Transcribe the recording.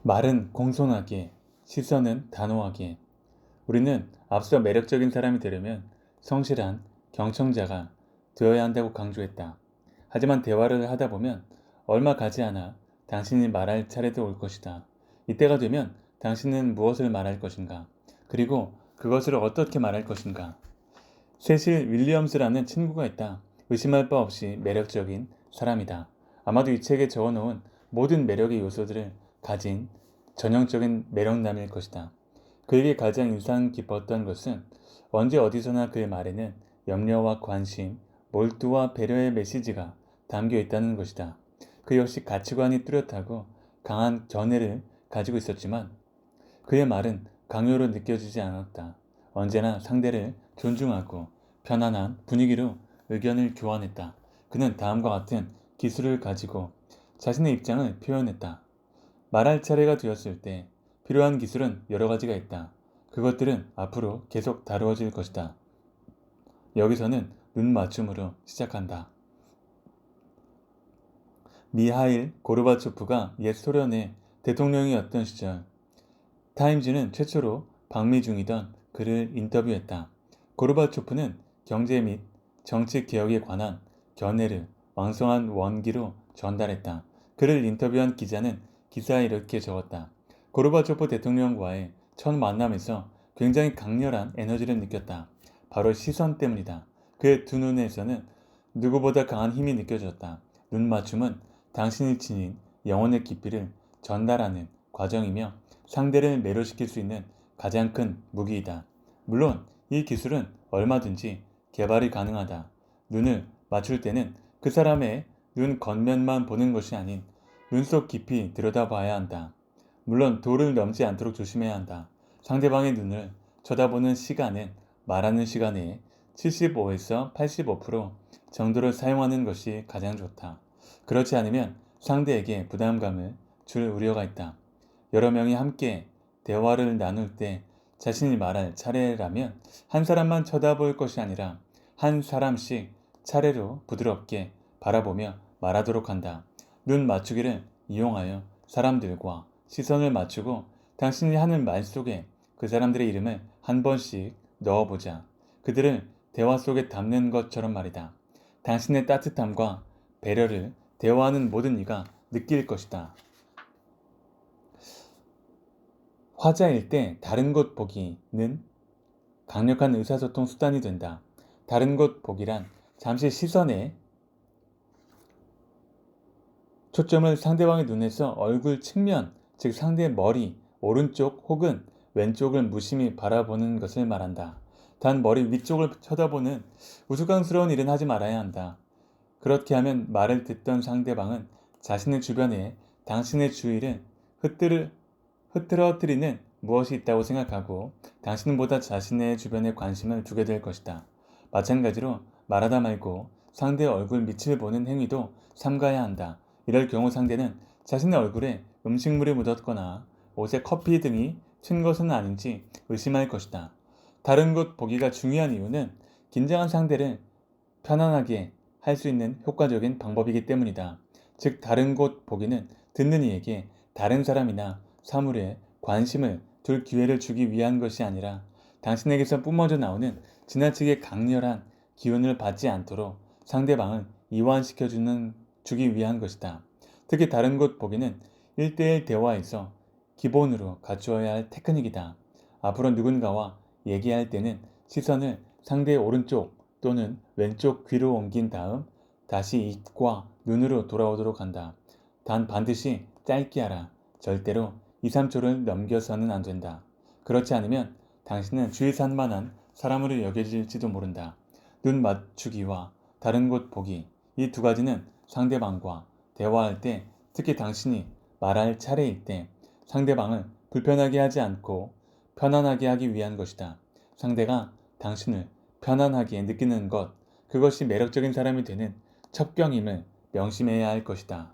말은 공손하게, 시선은 단호하게. 우리는 앞서 매력적인 사람이 되려면 성실한 경청자가 되어야 한다고 강조했다. 하지만 대화를 하다 보면 얼마 가지 않아 당신이 말할 차례도 올 것이다. 이때가 되면 당신은 무엇을 말할 것인가? 그리고 그것을 어떻게 말할 것인가? 세실 윌리엄스라는 친구가 있다. 의심할 바 없이 매력적인 사람이다. 아마도 이 책에 적어놓은 모든 매력의 요소들을 가진 전형적인 매력남일 것이다. 그에게 가장 인상 깊었던 것은 언제 어디서나 그의 말에는 염려와 관심, 몰두와 배려의 메시지가 담겨 있다는 것이다. 그 역시 가치관이 뚜렷하고 강한 견해를 가지고 있었지만 그의 말은 강요로 느껴지지 않았다. 언제나 상대를 존중하고 편안한 분위기로 의견을 교환했다. 그는 다음과 같은 기술을 가지고 자신의 입장을 표현했다. 말할 차례가 되었을 때 필요한 기술은 여러 가지가 있다. 그것들은 앞으로 계속 다루어질 것이다. 여기서는 눈 맞춤으로 시작한다. 미하일 고르바초프가 옛 소련의 대통령이었던 시절, 타임즈는 최초로 방미 중이던 그를 인터뷰했다. 고르바초프는 경제 및 정치 개혁에 관한 견해를 왕성한 원기로 전달했다. 그를 인터뷰한 기자는 기사에 이렇게 적었다. 고르바초프 대통령과의 첫 만남에서 굉장히 강렬한 에너지를 느꼈다. 바로 시선 때문이다. 그의 두 눈에서는 누구보다 강한 힘이 느껴졌다. 눈 맞춤은 당신이 지닌 영혼의 깊이를 전달하는 과정이며 상대를 매료시킬 수 있는 가장 큰 무기이다. 물론 이 기술은 얼마든지 개발이 가능하다. 눈을 맞출 때는 그 사람의 눈 겉면만 보는 것이 아닌 눈속 깊이 들여다봐야 한다. 물론 도를 넘지 않도록 조심해야 한다. 상대방의 눈을 쳐다보는 시간은 말하는 시간의 75에서 85% 정도를 사용하는 것이 가장 좋다. 그렇지 않으면 상대에게 부담감을 줄 우려가 있다. 여러 명이 함께 대화를 나눌 때 자신이 말할 차례라면 한 사람만 쳐다볼 것이 아니라 한 사람씩 차례로 부드럽게 바라보며 말하도록 한다. 눈 맞추기를 이용하여 사람들과 시선을 맞추고 당신이 하는 말 속에 그 사람들의 이름을 한 번씩 넣어보자. 그들을 대화 속에 담는 것처럼 말이다. 당신의 따뜻함과 배려를 대화하는 모든 이가 느낄 것이다. 화자일 때 다른 곳 보기는 강력한 의사소통 수단이 된다. 다른 곳 보기란 잠시 시선에 초점을 상대방의 눈에서 얼굴 측면, 즉 상대의 머리, 오른쪽 혹은 왼쪽을 무심히 바라보는 것을 말한다. 단 머리 위쪽을 쳐다보는 우스꽝스러운 일은 하지 말아야 한다. 그렇게 하면 말을 듣던 상대방은 자신의 주변에 당신의 주의를 흐트러뜨리는 무엇이 있다고 생각하고 당신보다 자신의 주변에 관심을 두게 될 것이다. 마찬가지로 말하다 말고 상대의 얼굴 밑을 보는 행위도 삼가야 한다. 이럴 경우 상대는 자신의 얼굴에 음식물이 묻었거나 옷에 커피 등이 튄 것은 아닌지 의심할 것이다. 다른 곳 보기가 중요한 이유는 긴장한 상대를 편안하게 할 수 있는 효과적인 방법이기 때문이다. 즉 다른 곳 보기는 듣는 이에게 다른 사람이나 사물에 관심을 둘 기회를 주기 위한 것이 아니라 당신에게서 뿜어져 나오는 지나치게 강렬한 기운을 받지 않도록 상대방을 주기 위한 것이다. 특히 다른 곳 보기는 1대1 대화에서 기본으로 갖추어야 할 테크닉이다. 앞으로 누군가와 얘기할 때는 시선을 상대의 오른쪽 또는 왼쪽 귀로 옮긴 다음 다시 입과 눈으로 돌아오도록 한다. 단 반드시 짧게 하라. 절대로 2, 3초를 넘겨서는 안 된다. 그렇지 않으면 당신은 주의 산만한 사람으로 여겨질지도 모른다. 눈 맞추기와 다른 곳 보기, 이 두 가지는 상대방과 대화할 때, 특히 당신이 말할 차례일 때 상대방을 불편하게 하지 않고 편안하게 하기 위한 것이다. 상대가 당신을 편안하게 느끼는 것, 그것이 매력적인 사람이 되는 첩경임을 명심해야 할 것이다.